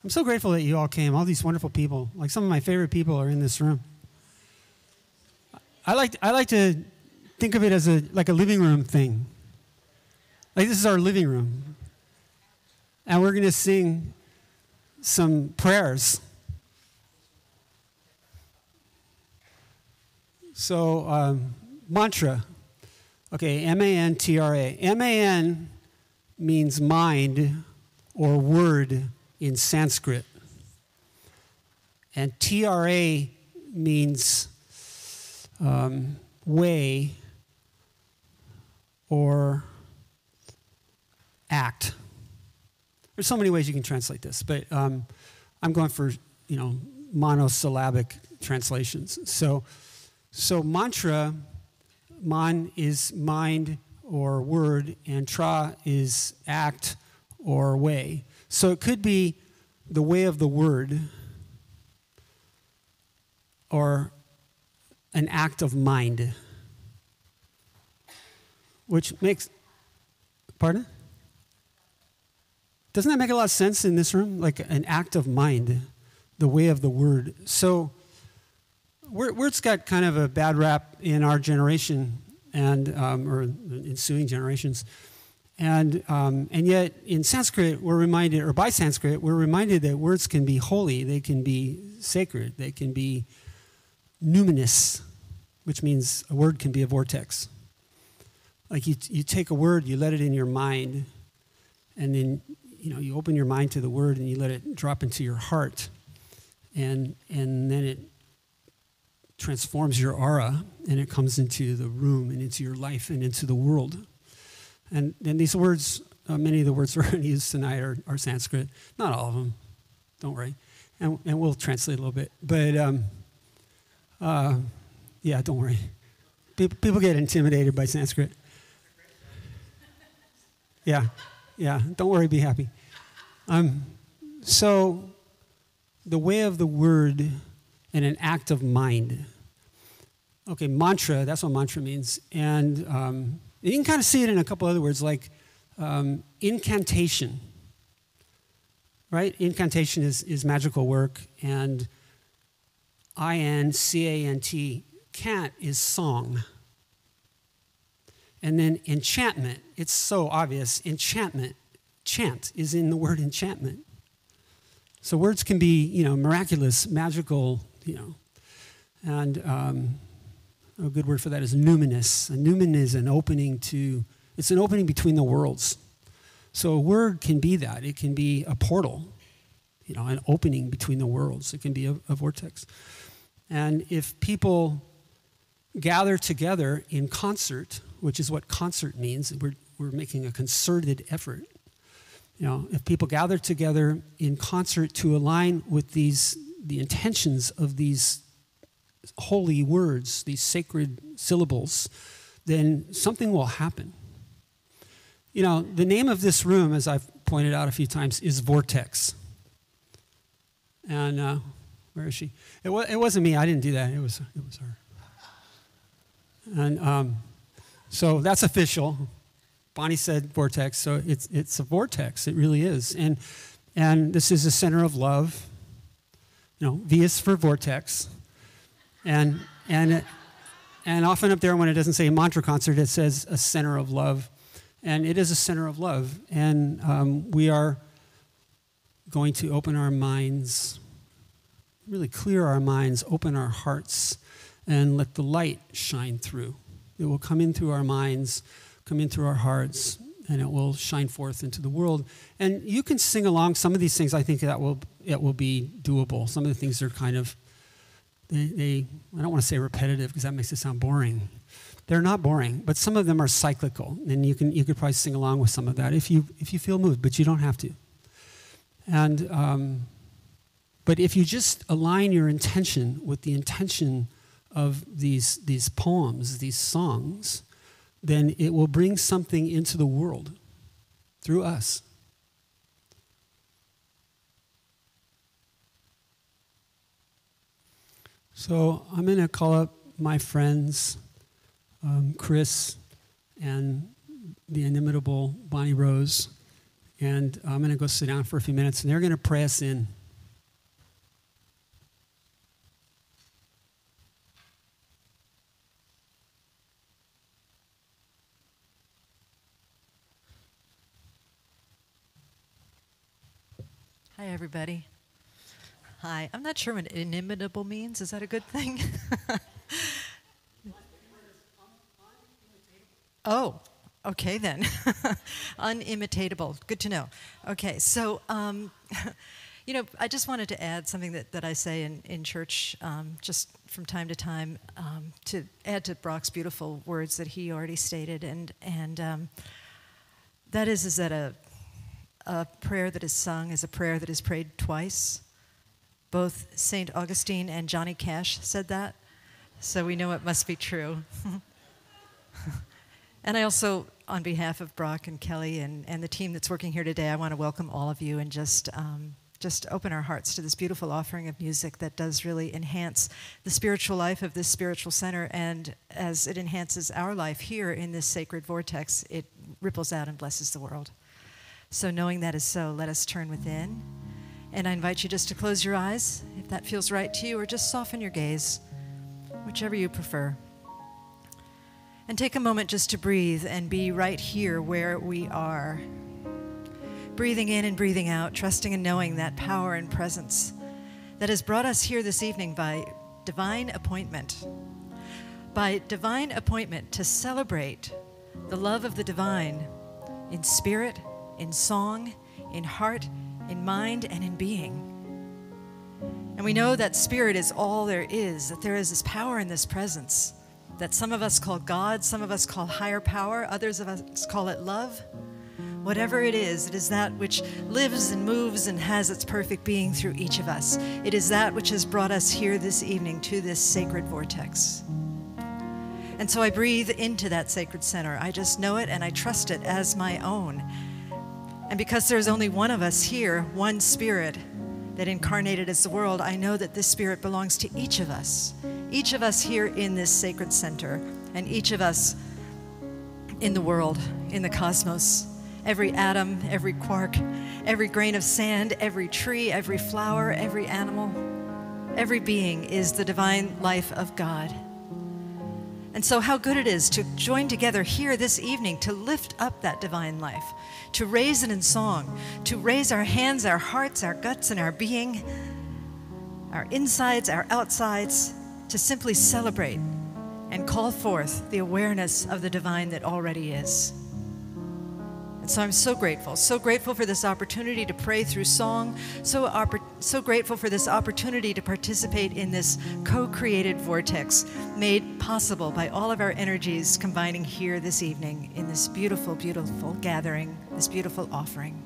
I'm so grateful that you all came, all these wonderful people. Like some of my favorite people are in this room. I like to think of it as like a living room thing. Like this is our living room. And we're going to sing some prayers. So, mantra. Okay, M-A-N-T-R-A. M-A-N means mind or word in Sanskrit. And T-R-A means way or act. There's so many ways you can translate this, but I'm going for, monosyllabic translations. So mantra, man is mind or word, and tra is act or way. So it could be the way of the word or an act of mind, which makes, pardon? Doesn't that make a lot of sense in this room? Like an act of mind, the way of the word. So words got kind of a bad rap in our generation and or ensuing generations. And yet in Sanskrit, we're reminded, or by Sanskrit, we're reminded that words can be holy, they can be sacred, they can be numinous, which means a word can be a vortex. Like you take a word, you let it in your mind, and then you open your mind to the word and you let it drop into your heart, and then it transforms your aura and it comes into the room and into your life and into the world. And these words, many of the words we're going to use tonight are Sanskrit. Not all of them, don't worry. And we'll translate a little bit. But yeah, don't worry. People get intimidated by Sanskrit. Yeah, don't worry, be happy. So the way of the word and an act of mind. Okay, mantra, that's what mantra means. And you can kind of see it in a couple other words, like incantation, right? Incantation is magical work, and I-N-C-A-N-T, cant is song. And then enchantment, it's so obvious, enchantment, chant is in the word enchantment. So words can be, miraculous, magical, and a good word for that is numinous. A numen is an opening it's an opening between the worlds. So a word can be that. It can be a portal, an opening between the worlds. It can be a vortex. And if people gather together in concert, which is what concert means, we're making a concerted effort. If people gather together in concert to align with the intentions of these holy words, these sacred syllables, then something will happen. The name of this room, as I've pointed out a few times, is Vortex. And where is she? It wasn't me. I didn't do that. It was her. And so that's official. Bonnie said vortex, so it's a vortex. It really is. And this is a center of love. V is for vortex. And often up there when it doesn't say mantra concert, it says a center of love. And it is a center of love. And we are going to open our minds, really clear our minds, open our hearts, and let the light shine through. It will come in through our minds, come in through our hearts, and it will shine forth into the world. And you can sing along some of these things. I think it will be doable. Some of the things are kind of, I don't want to say repetitive because that makes it sound boring. They're not boring, but some of them are cyclical, and you could probably sing along with some of that if you feel moved, but you don't have to. And but if you just align your intention with the intention of these poems, these songs, then it will bring something into the world through us. So I'm going to call up my friends, Chris and the inimitable Bonnie Rose, and I'm going to go sit down for a few minutes, and they're going to pray us in. everybody. Hi. I'm not sure what inimitable means. Is that a good thing? Oh, okay then. Unimitatable. Good to know. Okay, so, I just wanted to add something that I say in church just from time to time to add to Brock's beautiful words that he already stated. And that is that a prayer that is sung is a prayer that is prayed twice. Both St. Augustine and Johnny Cash said that, so we know it must be true. And I also, on behalf of Brock and Kelly and the team that's working here today, I want to welcome all of you and just open our hearts to this beautiful offering of music that does really enhance the spiritual life of this spiritual center. And as it enhances our life here in this sacred vortex, it ripples out and blesses the world. So knowing that is so, let us turn within. And I invite you just to close your eyes, if that feels right to you, or just soften your gaze, whichever you prefer. And take a moment just to breathe and be right here where we are. Breathing in and breathing out, trusting and knowing that power and presence that has brought us here this evening by divine appointment. By divine appointment to celebrate the love of the divine in spirit, in song, in heart, in mind, and in being. And we know that spirit is all there is, that there is this power in this presence, that some of us call God, some of us call higher power, others of us call it love. Whatever it is that which lives and moves and has its perfect being through each of us. It is that which has brought us here this evening to this sacred vortex. And so I breathe into that sacred center. I just know it and I trust it as my own. And because there's only one of us here, one spirit that incarnated as the world, I know that this spirit belongs to each of us here in this sacred center, and each of us in the world, in the cosmos. Every atom, every quark, every grain of sand, every tree, every flower, every animal, every being is the divine life of God. And so how good it is to join together here this evening to lift up that divine life, to raise it in song, to raise our hands, our hearts, our guts, and our being, our insides, our outsides, to simply celebrate and call forth the awareness of the divine that already is. And so I'm so grateful for this opportunity to pray through song, so grateful for this opportunity to participate in this co-created vortex made possible by all of our energies combining here this evening in this beautiful, beautiful gathering, this beautiful offering.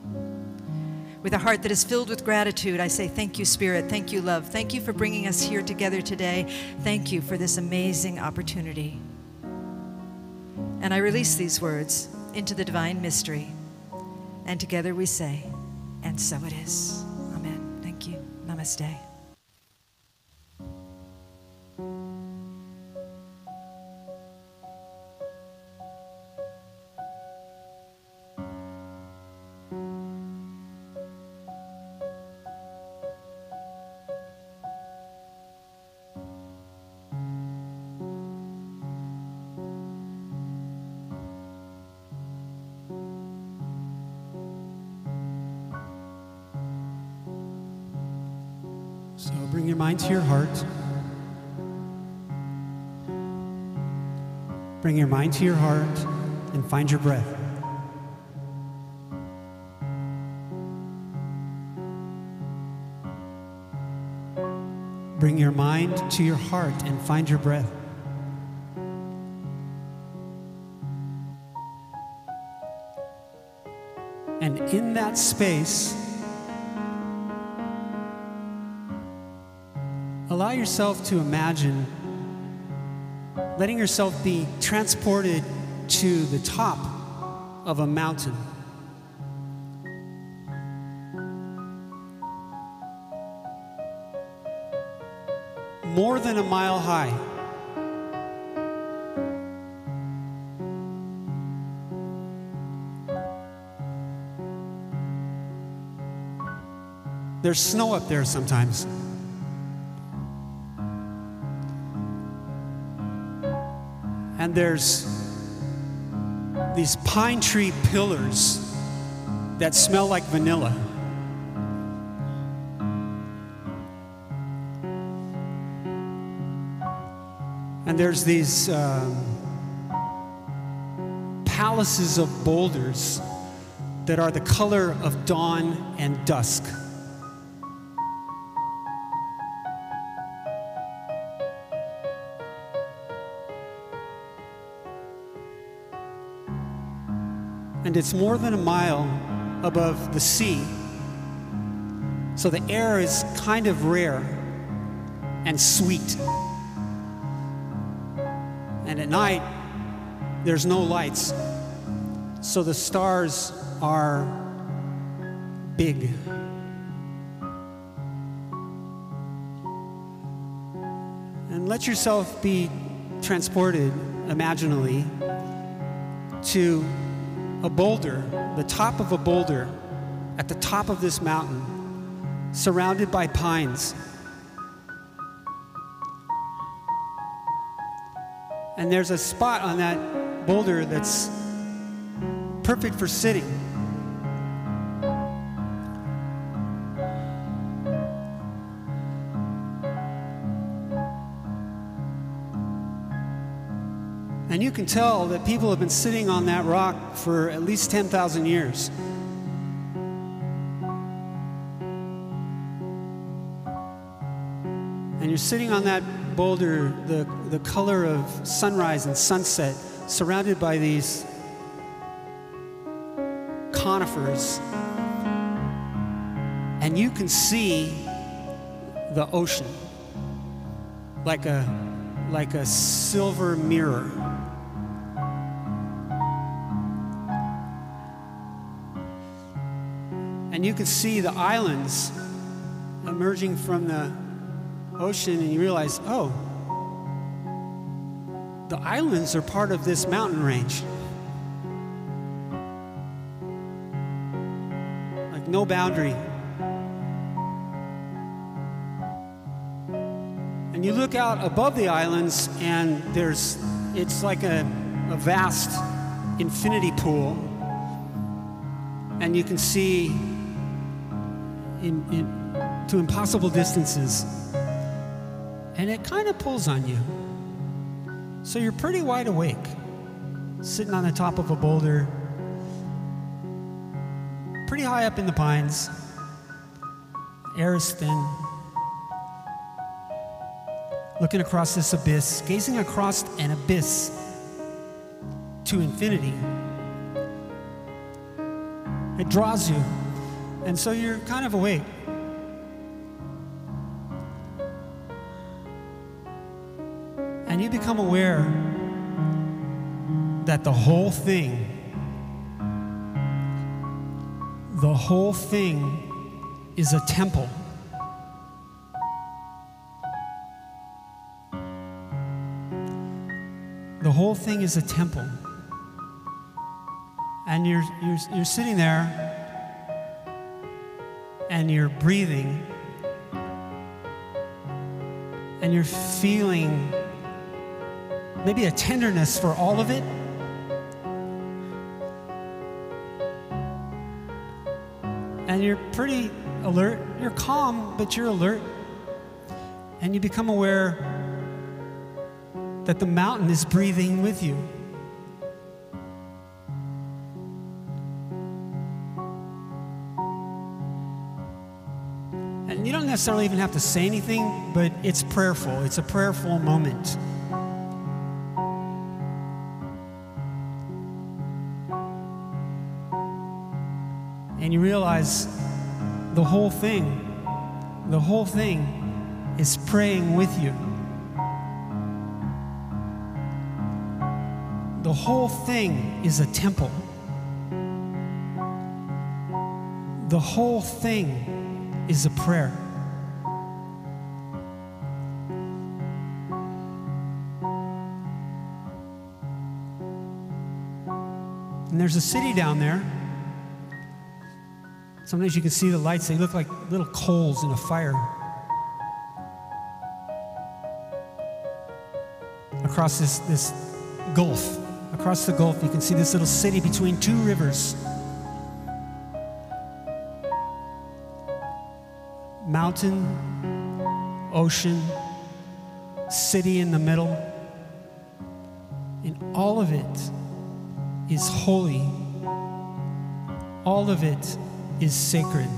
With a heart that is filled with gratitude, I say thank you, Spirit, thank you, love, thank you for bringing us here together today. Thank you for this amazing opportunity. And I release these words into the divine mystery. And together we say, and so it is. Amen. Thank you. Namaste. So bring your mind to your heart. Bring your mind to your heart and find your breath. Bring your mind to your heart and find your breath. And in that space, allow yourself to imagine letting yourself be transported to the top of a mountain. More than a mile high. There's snow up there sometimes. And there's these pine tree pillars that smell like vanilla. And there's these palaces of boulders that are the color of dawn and dusk. And it's more than a mile above the sea. So the air is kind of rare and sweet. And at night, there's no lights. So the stars are big. And let yourself be transported imaginally to a boulder, the top of a boulder at the top of this mountain, surrounded by pines. And there's a spot on that boulder that's perfect for sitting. And you can tell that people have been sitting on that rock for at least 10,000 years. And you're sitting on that boulder, the color of sunrise and sunset, surrounded by these conifers. And you can see the ocean like a silver mirror. And you can see the islands emerging from the ocean, and you realize, oh, the islands are part of this mountain range. Like no boundary. And you look out above the islands, and it's like a vast infinity pool. And you can see to impossible distances. And it kind of pulls on you. So you're pretty wide awake, sitting on the top of a boulder, pretty high up in the pines. Air is thin. Looking across this abyss, gazing across an abyss to infinity. It draws you. And so you're kind of awake. And you become aware that the whole thing is a temple. The whole thing is a temple. And you're sitting there, and you're breathing, and you're feeling maybe a tenderness for all of it. And you're pretty alert. You're calm, but you're alert. And you become aware that the mountain is breathing with you. And you don't necessarily even have to say anything, but it's prayerful. It's a prayerful moment. And you realize the whole thing is praying with you. The whole thing is a temple. The whole thing is a prayer. And there's a city down there. Sometimes you can see the lights. They look like little coals in a fire. Across this gulf. Across the gulf, you can see this little city between two rivers. Mountain, ocean, city in the middle. And all of it is holy. All of it is sacred.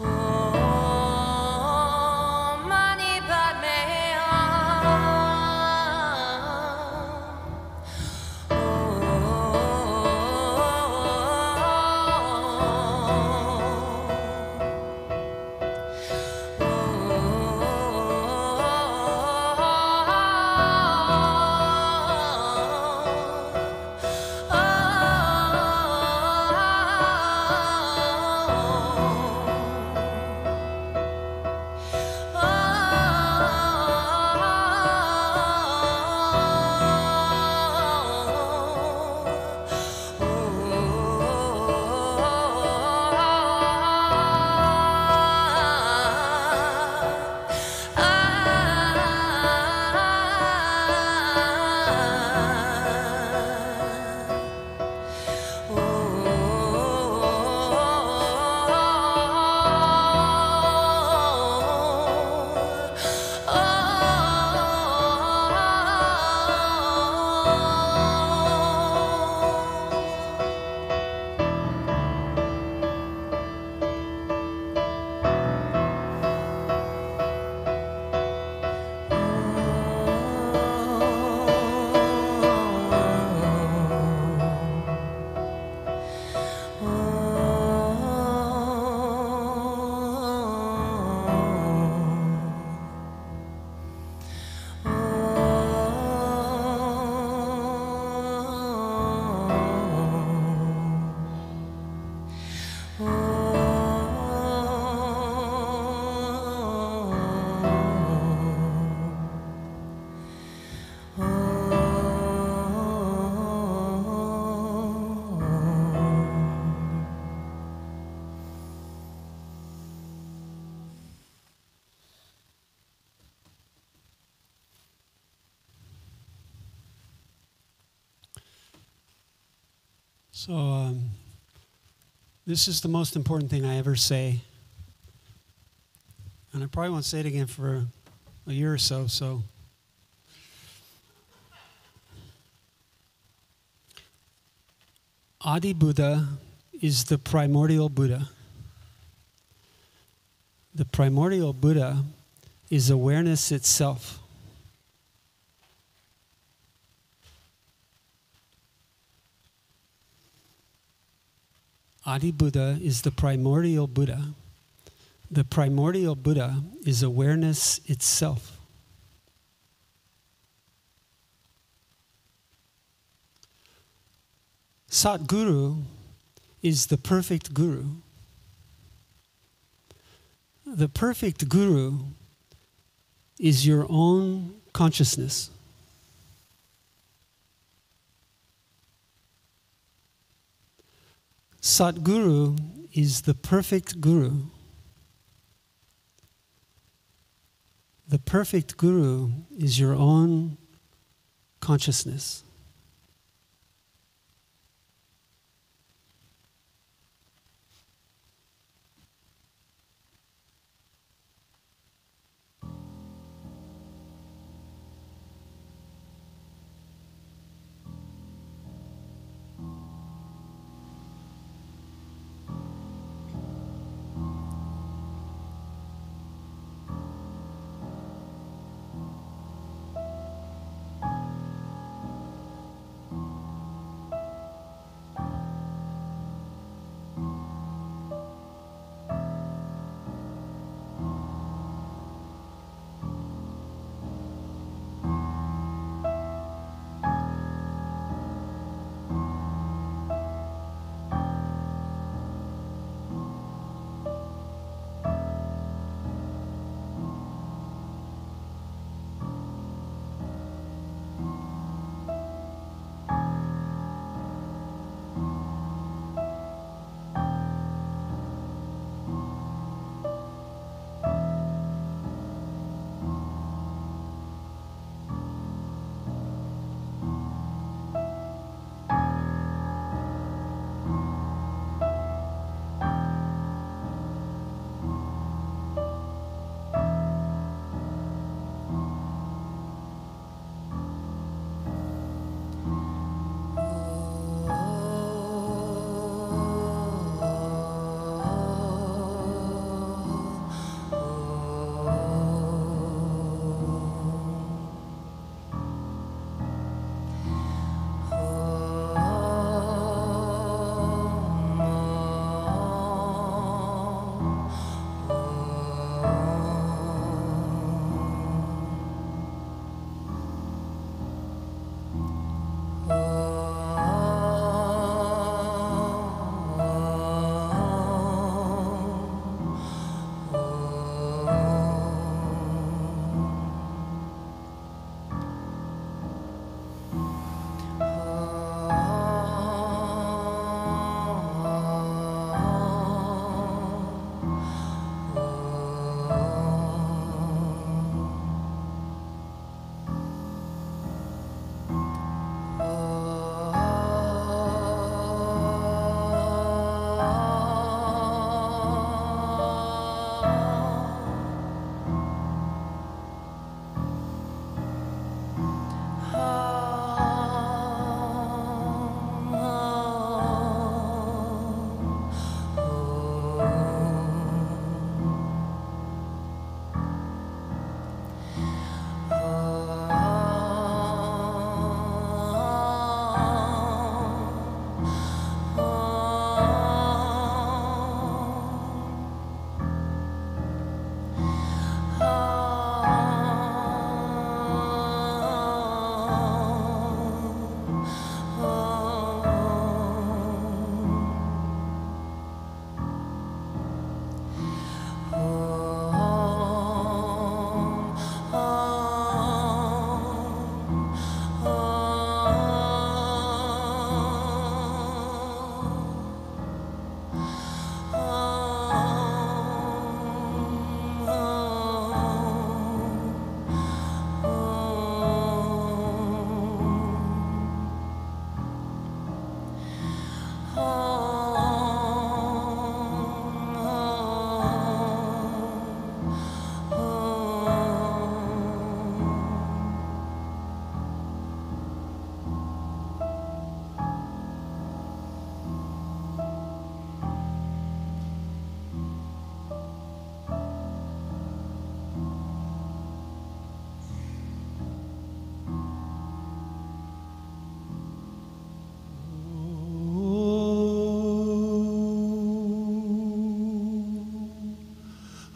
Oh So this is the most important thing I ever say. And I probably won't say it again for a year or so. So Adi Buddha is the primordial Buddha. The primordial Buddha is awareness itself. Adi Buddha is the primordial Buddha. The primordial Buddha is awareness itself. Satguru is the perfect guru. The perfect guru is your own consciousness. Satguru is the perfect guru. The perfect guru is your own consciousness.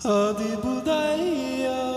Adibudaya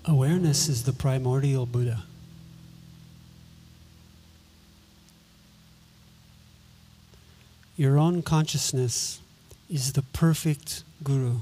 Awareness is the primordial Buddha. Your own consciousness is the perfect guru.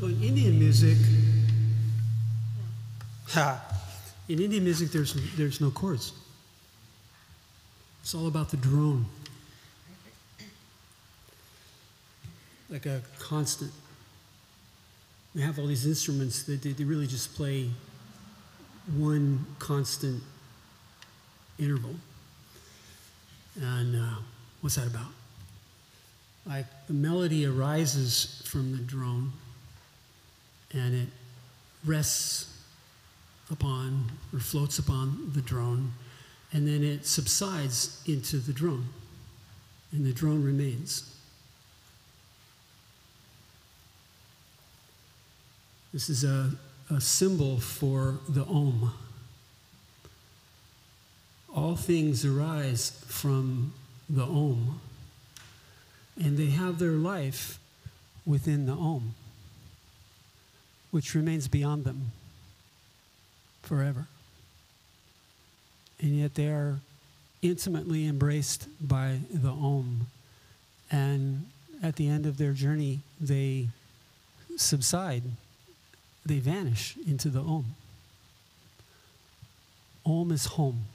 So in Indian music, there's no chords. It's all about the drone. Like a constant. We have all these instruments that they really just play one constant interval. And what's that about? Like the melody arises from the drone and it rests upon or floats upon the drone, and then it subsides into the drone, and the drone remains. This is a symbol for the Om. All things arise from the Om, and they have their life within the Om, which remains beyond them forever. And yet they are intimately embraced by the Om, and at the end of their journey, they subside. They vanish into the Om. Om is home.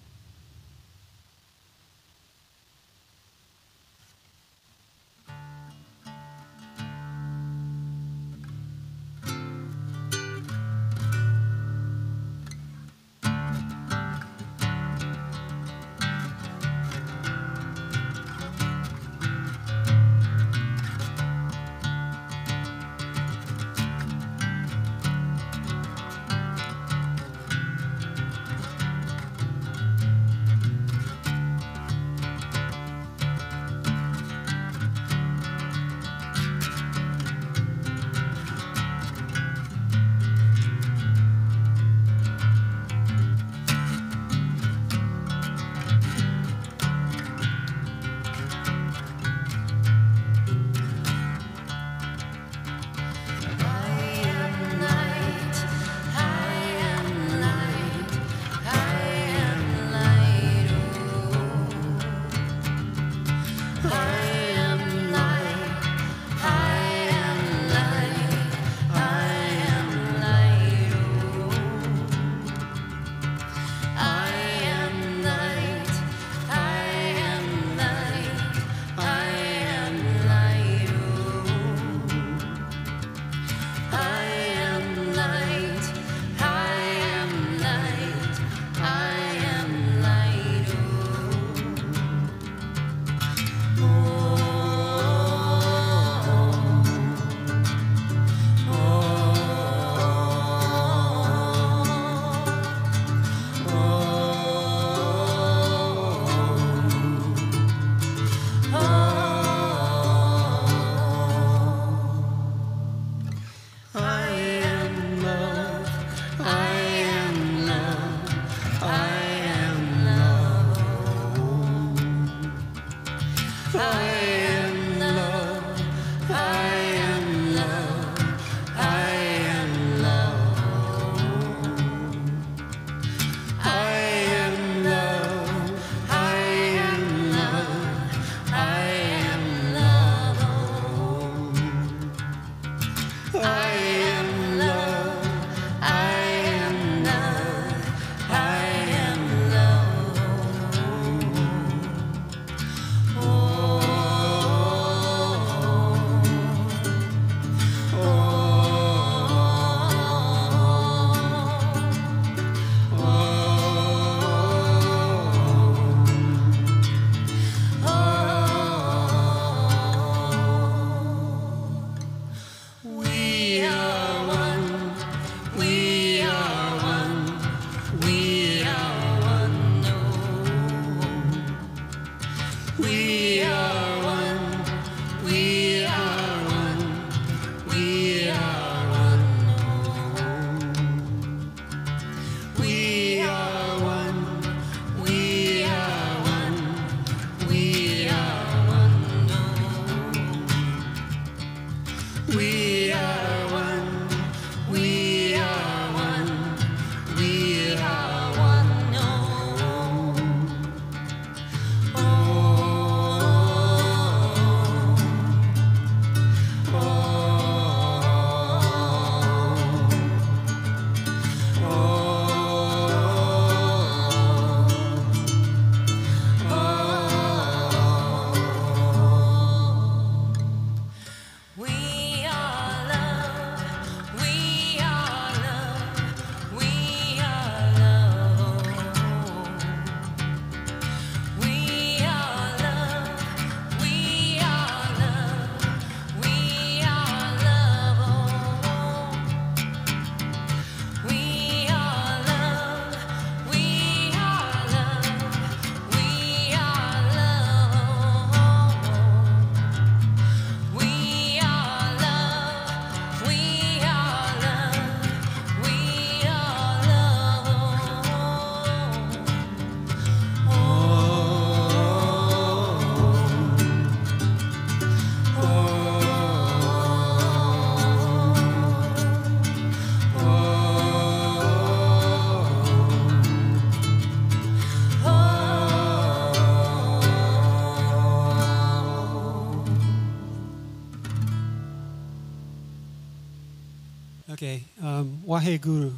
Okay, Wahe Guru.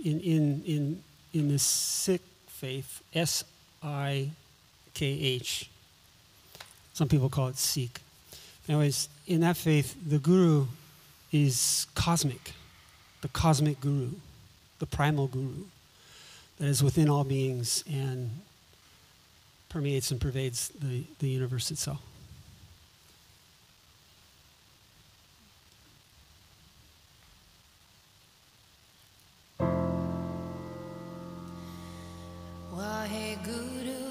In the Sikh faith, S-I-K-H. Some people call it Sikh. Anyways, in that faith, the guru is cosmic, the cosmic guru, the primal guru that is within all beings and permeates and pervades the universe itself. Waheguru,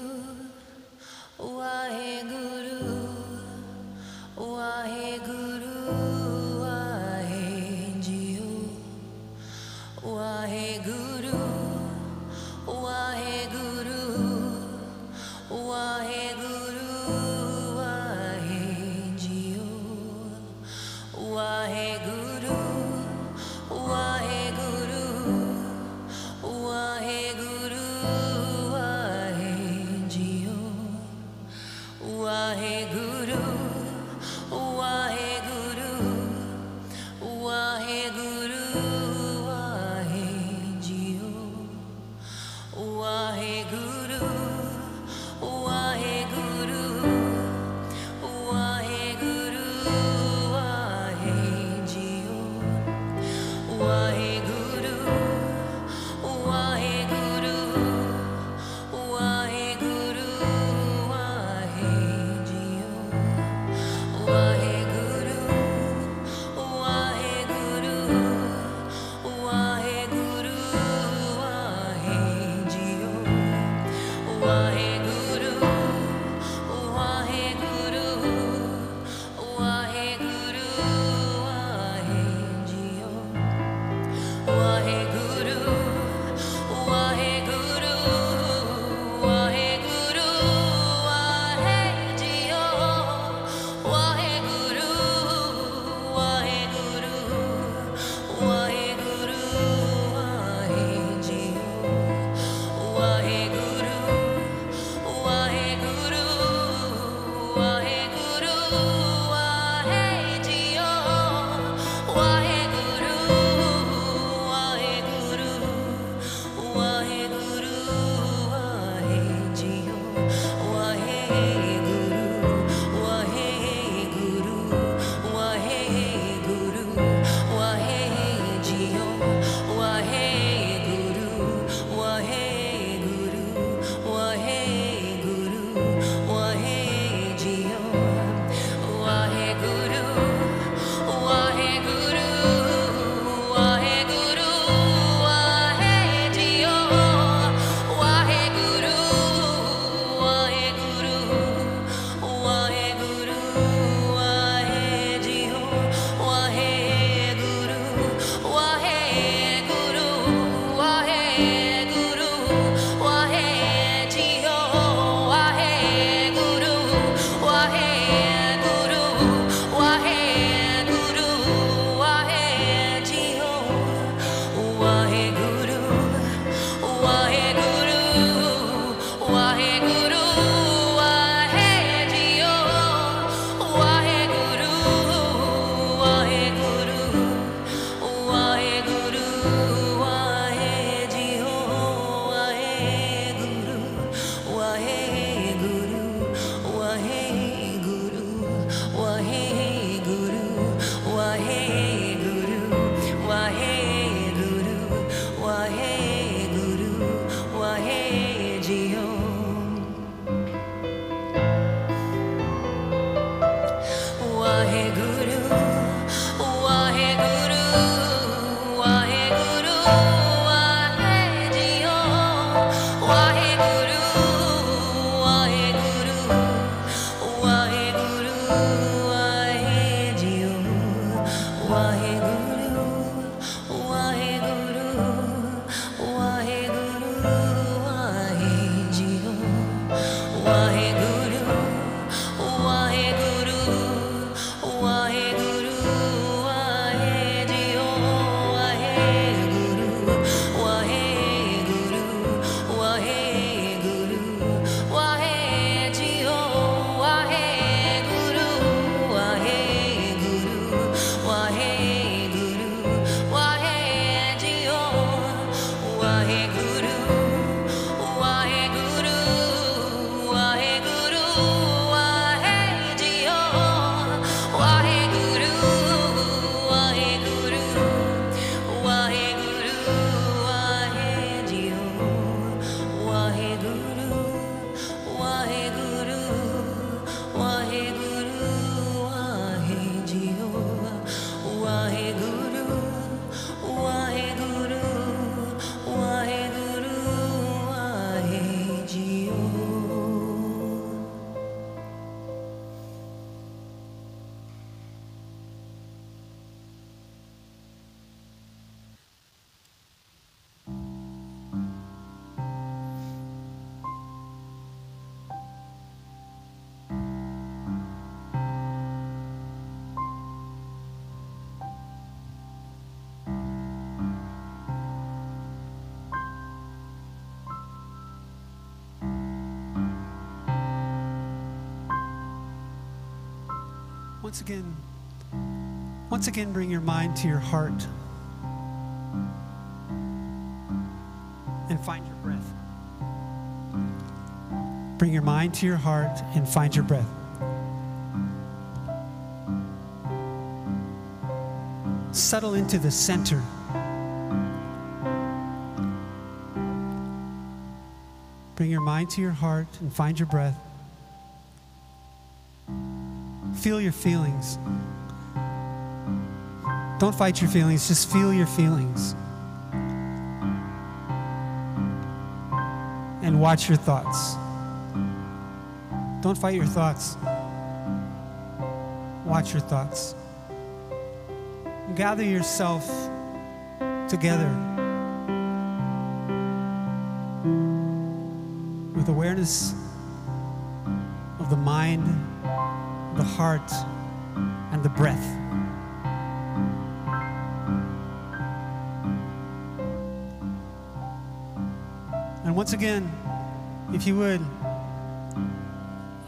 Waheguru, Waheguru, Wahejiyo, Waheguru, Waheguru, Waheguru, Wahejiyo, Waheguru, Waheguru, Waheguru, Wahejiyo, Waheguru, Waheguru, Waheguru, Wahejiyo, Waheguru, Waheguru, Waheguru, Wahejiyo, Waheguru, Waheguru, Waheguru, Wahejiyo, Once again, bring your mind to your heart and find your breath. Bring your mind to your heart and find your breath. Settle into the center. Bring your mind to your heart and find your breath. Feel your feelings. Don't fight your feelings, just feel your feelings. And watch your thoughts. Don't fight your thoughts. Watch your thoughts. Gather yourself together with awareness of the mind, the heart, and the breath. And once again, if you would,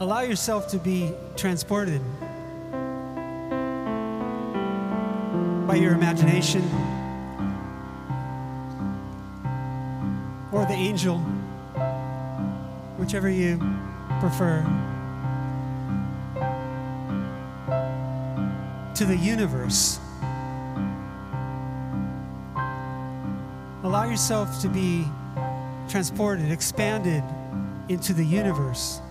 allow yourself to be transported by your imagination or the angel, whichever you prefer, to the universe. Allow yourself to be transported, expanded into the universe.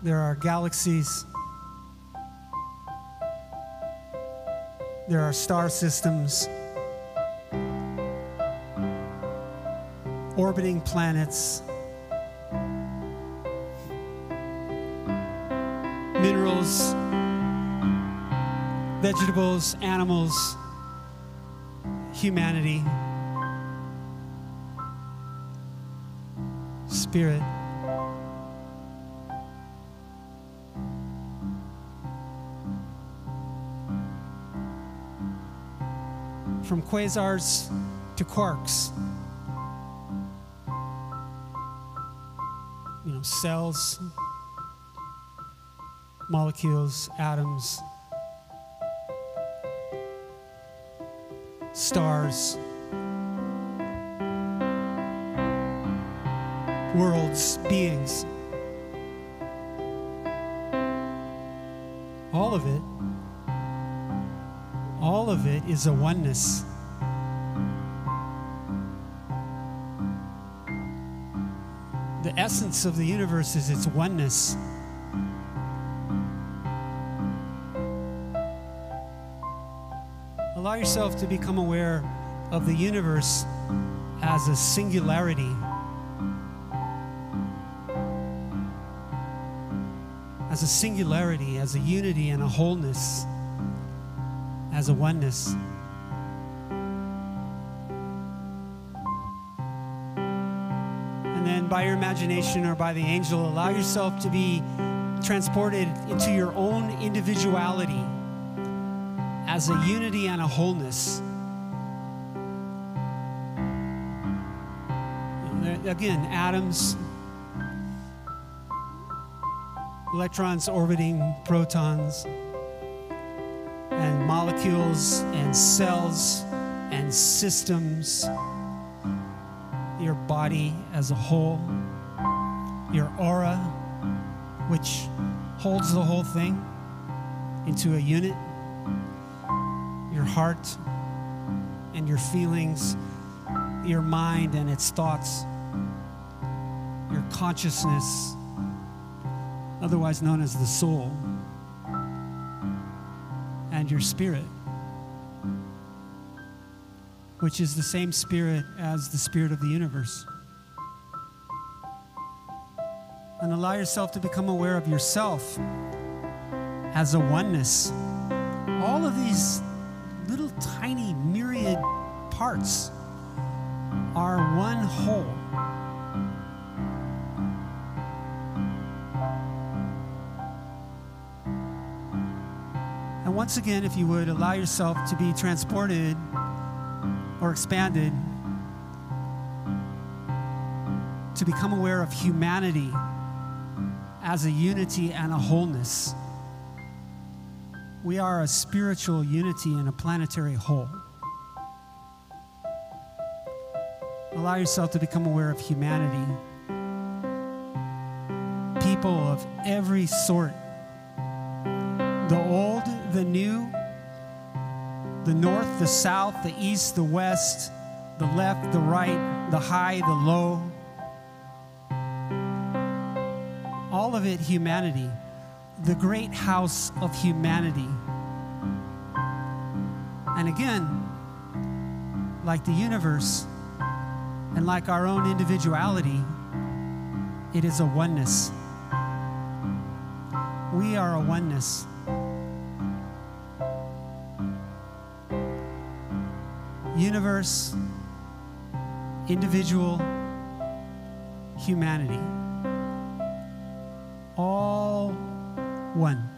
There are galaxies. There are star systems, orbiting planets, minerals, vegetables, animals, humanity, spirit. From quasars to quarks, cells, molecules, atoms, stars, worlds, beings. All of it is a oneness. The essence of the universe is its oneness. Allow yourself to become aware of the universe as a singularity. As a singularity, as a unity and a wholeness, as a oneness. And then by your imagination or by the angel, allow yourself to be transported into your own individuality as a unity and a wholeness. Again, atoms, electrons orbiting protons, and molecules and cells and systems, your body as a whole, your aura, which holds the whole thing into a unit, your heart and your feelings, your mind and its thoughts, your consciousness, otherwise known as the soul, and your spirit, which is the same spirit as the spirit of the universe. And allow yourself to become aware of yourself as a oneness. All of these little tiny myriad parts are one whole. And once again, if you would, allow yourself to be transported or expanded to become aware of humanity as a unity and a wholeness. We are a spiritual unity and a planetary whole. Allow yourself to become aware of humanity. People of every sort. The old, the new, the north, the south, the east, the west, the left, the right, the high, the low. All of it humanity. The great house of humanity. And again, like the universe and like our own individuality, it is a oneness. We are a oneness. Universe, individual, humanity. All one.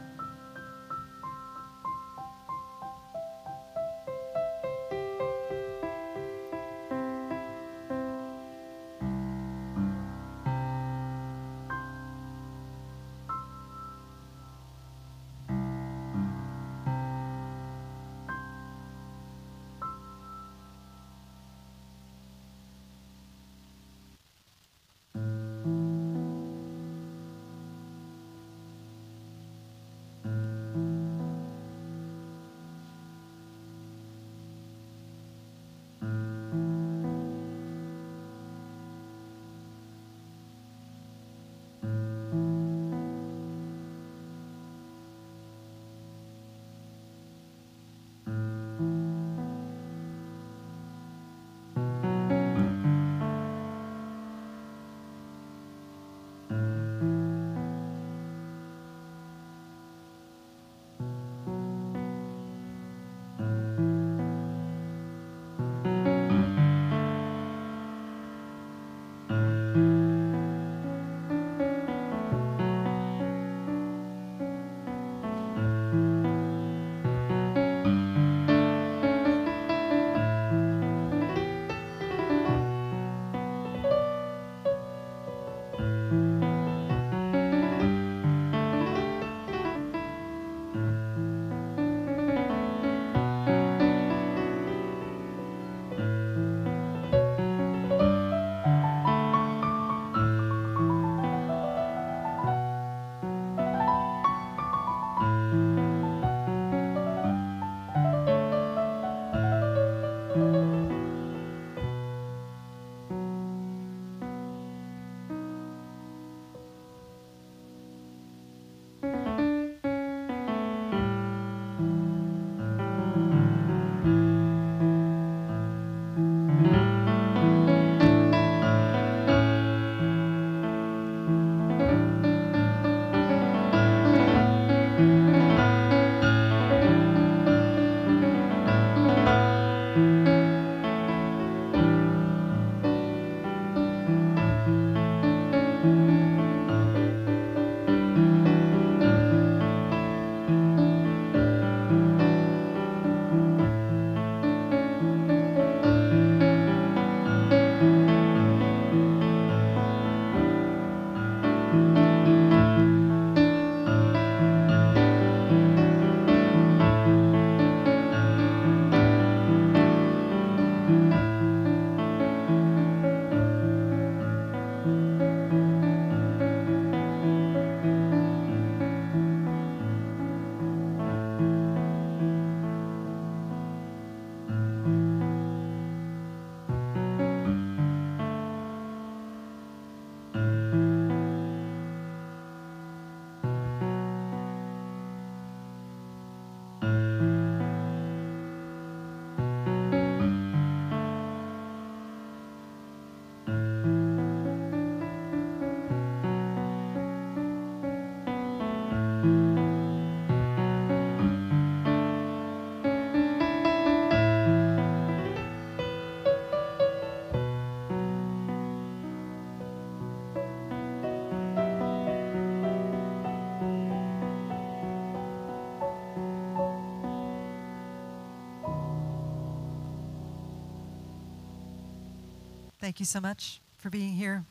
Thank you so much for being here.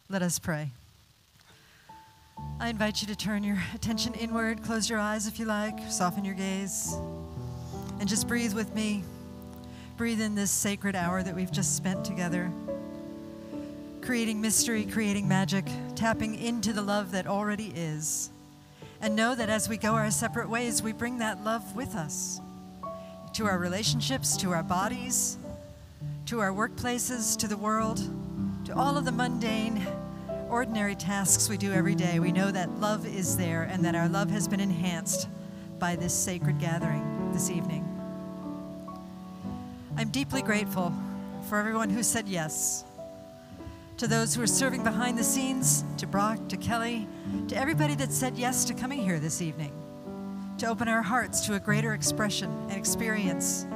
Let us pray. I invite you to turn your attention inward, close your eyes if you like, soften your gaze, and just breathe with me. Breathe in this sacred hour that we've just spent together, creating mystery, creating magic, tapping into the love that already is. And know that as we go our separate ways, we bring that love with us to our relationships, to our bodies, to our workplaces, to the world, to all of the mundane, ordinary tasks we do every day. We know that love is there and that our love has been enhanced by this sacred gathering this evening. I'm deeply grateful for everyone who said yes, to those who are serving behind the scenes, to Brock, to Kelly, to everybody that said yes to coming here this evening, to open our hearts to a greater expression and experience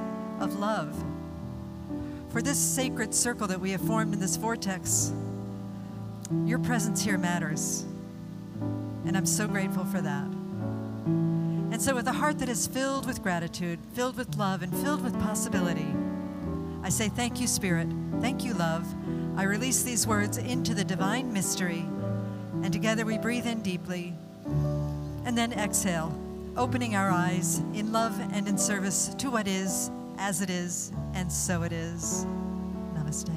of love. For this sacred circle that we have formed in this vortex, your presence here matters, and I'm so grateful for that. And so with a heart that is filled with gratitude, filled with love, and filled with possibility, I say thank you, Spirit, thank you, love. I release these words into the divine mystery, and together we breathe in deeply, and then exhale, opening our eyes in love and in service to what is, as it is, and so it is. Namaste.